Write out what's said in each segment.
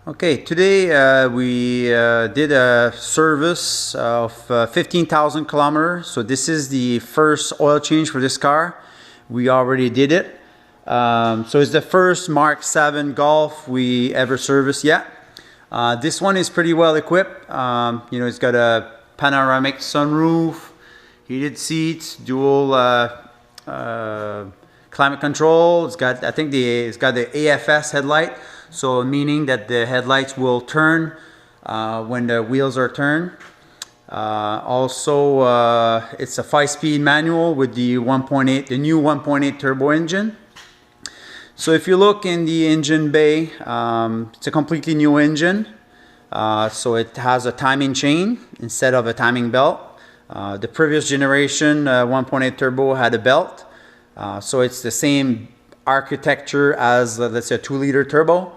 Okay, today we did a service of 15,000 kilometers. So this is the first oil change for this car. We already did it. So it's the first Mark 7 Golf we ever serviced yet. This one is pretty well equipped. It's got a panoramic sunroof, heated seats, dual climate control. It's got, I think it's got the AFS headlight. So meaning that the headlights will turn when the wheels are turned. Also, it's a 5-speed manual with the 1.8, the new 1.8 turbo engine. So if you look in the engine bay, it's a completely new engine. So it has a timing chain instead of a timing belt. The previous generation 1.8 turbo had a belt. So it's the same architecture as let's say a 2-liter turbo.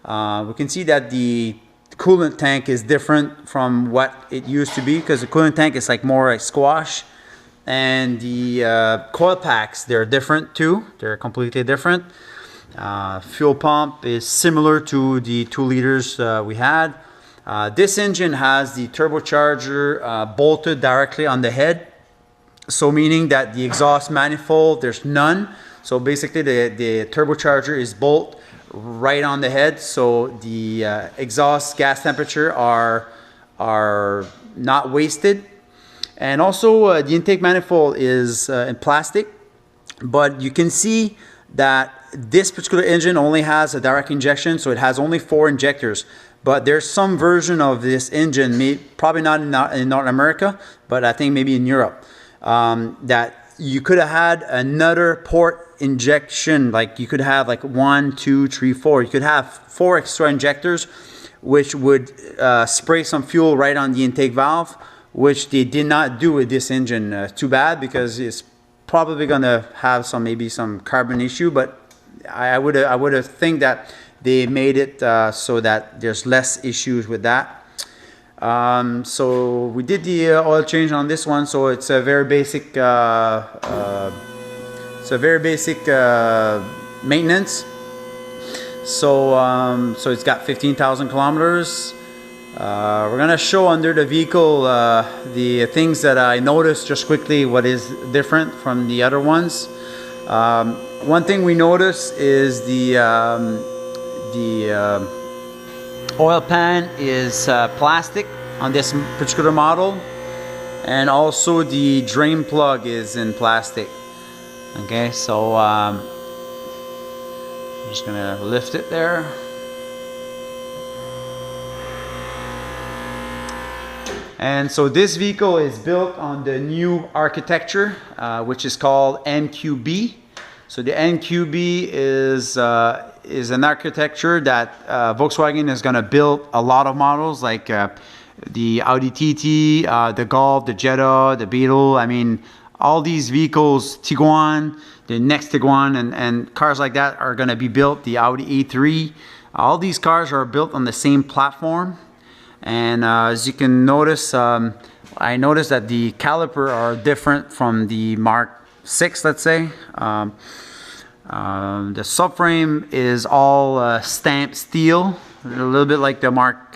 We can see that the coolant tank is different from what it used to be, because the coolant tank is like more like squash, and the coil packs, they're different too. They're completely different. Fuel pump is similar to the 2 liters we had. This engine has the turbocharger bolted directly on the head, so meaning that the exhaust manifold, there's none. So basically the turbocharger is bolted right on the head, so the exhaust gas temperature are not wasted. And also the intake manifold is in plastic, but you can see that this particular engine only has a direct injection, so it has only 4 injectors. But there's some version of this engine, probably not in North America, but I think maybe in Europe, that you could have had another port injection. Like you could have like 1, 2, 3, 4. You could have 4 extra injectors, which would spray some fuel right on the intake valve, which they did not do with this engine. Too bad, because it's probably gonna have maybe some carbon issue. But I would have think that they made it so that there's less issues with that. So we did the oil change on this one. So it's a very basic maintenance. So so it's got 15,000 kilometers. We're gonna show under the vehicle the things that I noticed just quickly, what is different from the other ones. One thing we noticed is the oil pan is plastic on this particular model, and also the drain plug is in plastic. Okay, so I'm just gonna lift it there. And so this vehicle is built on the new architecture, which is called MQB. So the MQB is an architecture that Volkswagen is going to build a lot of models, like the Audi TT, the Golf, the Jetta, the Beetle. I mean, all these vehicles, Tiguan, the next Tiguan, and cars like that are going to be built, the Audi A3. All these cars are built on the same platform. And as you can notice, I noticed that the caliper are different from the Mark 6, let's say. The subframe is all stamped steel, a little bit like the Mark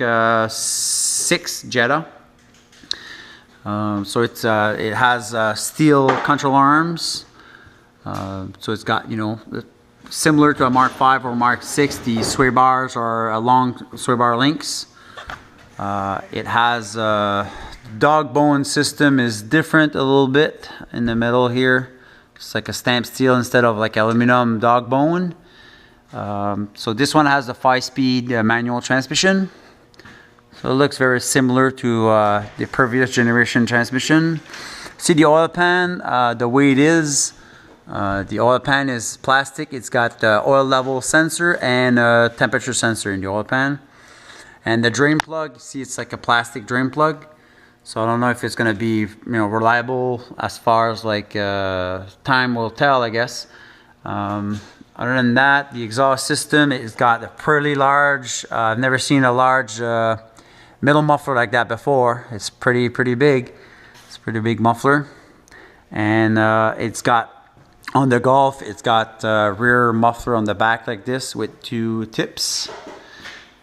6 Jetta. So it has steel control arms. So it's got, similar to a Mark 5 or Mark 6, the sway bars are long sway bar links. It has dog bone system is different a little bit in the middle here. It's like a stamped steel instead of like aluminum dog bone. So this one has a 5-speed manual transmission. So it looks very similar to the previous generation transmission. See the oil pan, the way it is. The oil pan is plastic. It's got oil level sensor and a temperature sensor in the oil pan. And the drain plug, you see it's like a plastic drain plug. So I don't know if it's going to be reliable as far as like time will tell, I guess. Other than that, the exhaust system, it's got a pretty large, I've never seen a large middle muffler like that before. It's pretty big. It's a pretty big muffler. And it's got, on the Golf, it's got rear muffler on the back like this with 2 tips.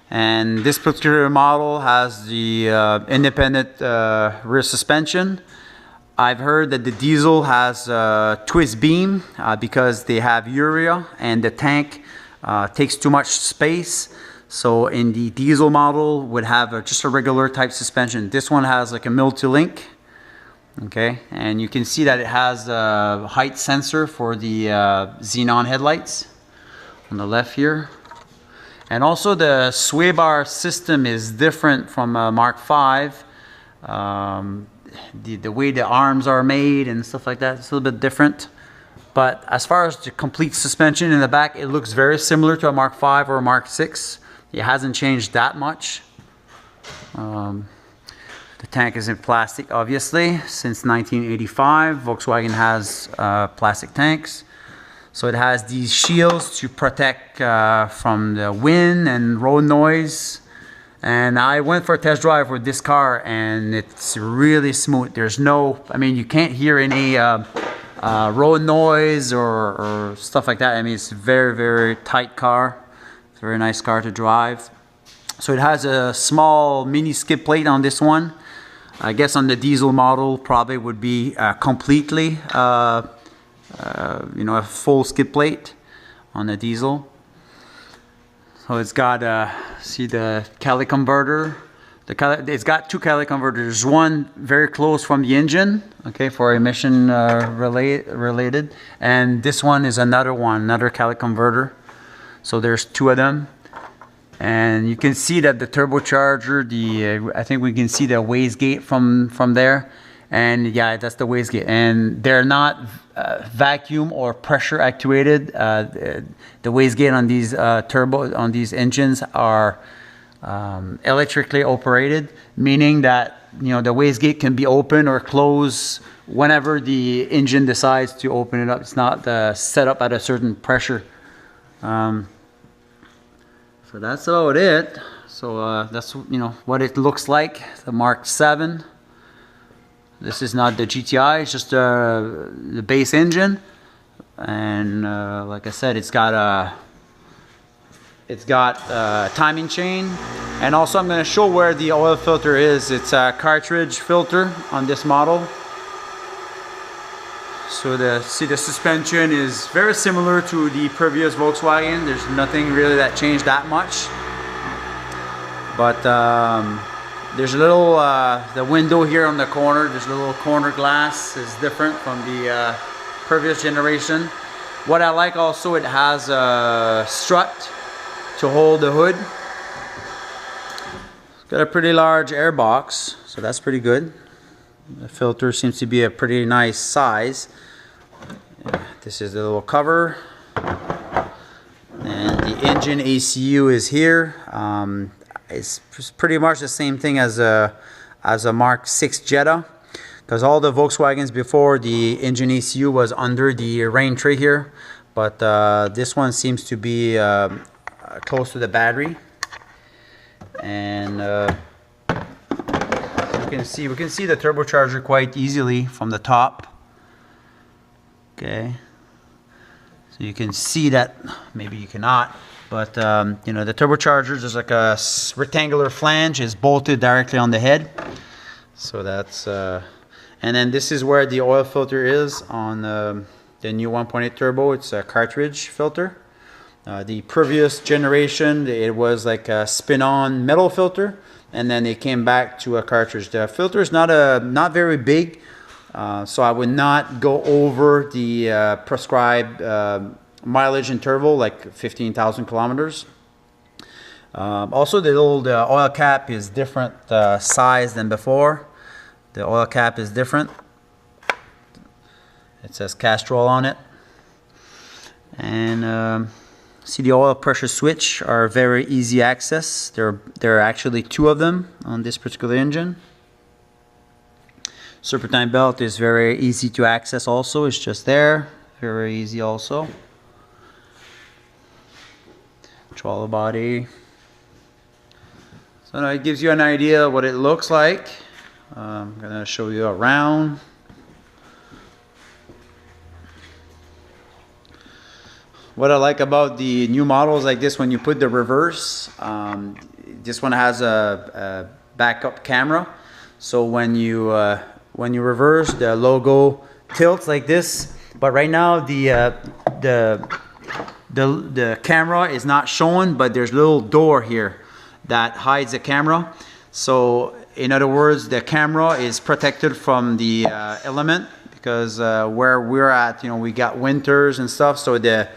And this particular model has the independent rear suspension. I've heard that the diesel has a twist beam because they have urea and the tank takes too much space. So in the diesel model would have just a regular type suspension. This one has like a multi-link. Okay, and you can see that it has a height sensor for the xenon headlights on the left here. And also the sway bar system is different from Mark V. The way the arms are made and stuff like that, it's a little bit different. But as far as the complete suspension in the back, it looks very similar to a Mark V or a Mark VI. It hasn't changed that much. The tank is in plastic, obviously. Since 1985, Volkswagen has plastic tanks. So it has these shields to protect from the wind and road noise. And I went for a test drive with this car and it's really smooth. There's no, I mean, you can't hear any road noise or stuff like that. I mean, it's a very, very tight car. It's a very nice car to drive. So it has a small mini skid plate on this one. I guess on the diesel model probably would be completely, you know, a full skid plate on the diesel. So it's got, see the catalytic converter. It's got two catalytic converters. One very close from the engine, okay, for emission related. And this one is another one, another catalytic converter. So there's two of them. And you can see that the turbocharger, I think we can see the wastegate from there. And yeah, that's the wastegate. And they're not vacuum or pressure actuated. The wastegate on these on these engines are electrically operated, meaning that, you know, the wastegate can be open or closed whenever the engine decides to open it up. It's not set up at a certain pressure. So that's about it. So that's, you know, what it looks like, the Mark 7. This is not the GTI, it's just the base engine. And like I said, it's got a timing chain. And also I'm going to show where the oil filter is. It's a cartridge filter on this model. So the suspension is very similar to the previous Volkswagen. There's nothing really that changed that much. But there's a little, the window here on the corner, there's a little corner glass is different from the previous generation. What I like also, it has a strut to hold the hood. It's got a pretty large air box, so that's pretty good. The filter seems to be a pretty nice size. This is the little cover. And the engine ECU is here. It's pretty much the same thing as a Mark 6 Jetta, because all the Volkswagens before, the engine ECU was under the rain tray here, but this one seems to be close to the battery. And we can see the turbocharger quite easily from the top. Okay, so you can see that, maybe you cannot, but you know, the turbocharger, there's like a rectangular flange, is bolted directly on the head. So that's and then this is where the oil filter is on the new 1.8 turbo. It's a cartridge filter. The previous generation, it was like a spin-on metal filter, and then it came back to a cartridge. The filter is not very big, so I would not go over the prescribed mileage in turbo, like 15,000 kilometers. Also, the oil cap is different size than before. The oil cap is different. It says Castrol on it. And see, the oil pressure switch are very easy access. There are actually two of them on this particular engine. Serpentine belt is very easy to access also. It's just there. Very easy also. Throttle body. So now it gives you an idea of what it looks like. I'm going to show you around. What I like about the new models like this, when you put the reverse, This one has a backup camera, so when you reverse, the logo tilts like this. But right now the camera is not showing, but there's a little door here that hides the camera. So in other words, the camera is protected from the element, because where we're at, you know, we got winters and stuff, so the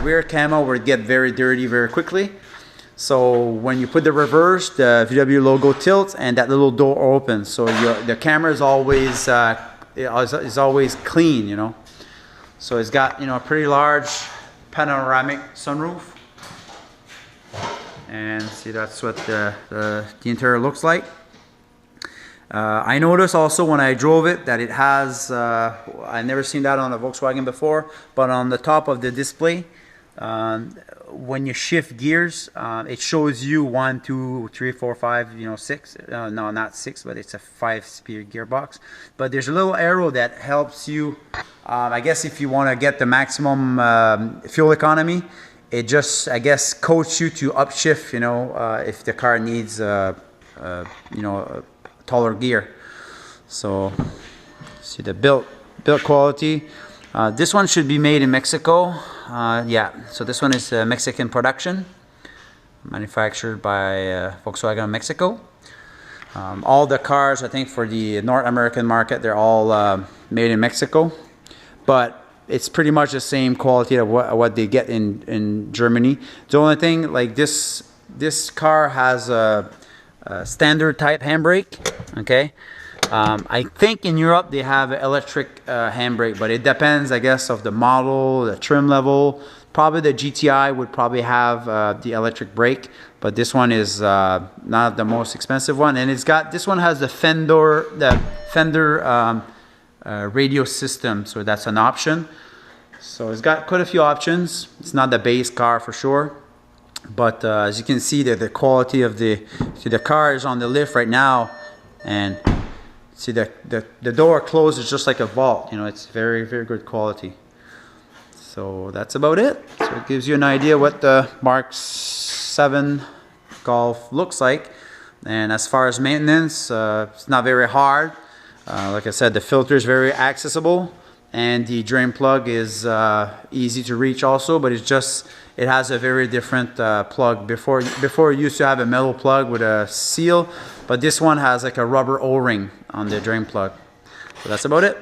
rear camera will get very dirty very quickly. So when you put the reverse, the VW logo tilts and that little door opens, so the camera is always clean, you know. So it's got, you know, a pretty large panoramic sunroof, and see, that's what the interior looks like. I noticed also when I drove it that it has, I've never seen that on a Volkswagen before, but on the top of the display, when you shift gears, it shows you 1, 2, 3, 4, 5, you know, 6. No, not 6, but it's a 5-speed gearbox. But there's a little arrow that helps you, I guess, if you want to get the maximum fuel economy. It just, I guess, coaches you to upshift, you know, if the car needs, you know, a taller gear. So, see the build quality. This one should be made in Mexico. Yeah, so this one is Mexican production, manufactured by Volkswagen Mexico. All the cars, I think, for the North American market, they're all made in Mexico, but it's pretty much the same quality of what they get in Germany. The only thing, like this car has a standard type handbrake, okay? I think in Europe they have electric handbrake, but it depends, I guess, of the model, the trim level. Probably the GTI would probably have the electric brake, but this one is not the most expensive one. And this one has the Fender radio system, so that's an option. So it's got quite a few options. It's not the base car for sure, but as you can see, the quality of the car is on the lift right now, and see the door closes just like a vault. You know, it's very, very good quality. So that's about it. So it gives you an idea what the MK7 Golf looks like. And as far as maintenance, it's not very hard. Like I said, the filter is very accessible, and the drain plug is easy to reach also, but it has a very different plug. Before it used to have a metal plug with a seal, but this one has like a rubber O-ring on the drain plug. So that's about it.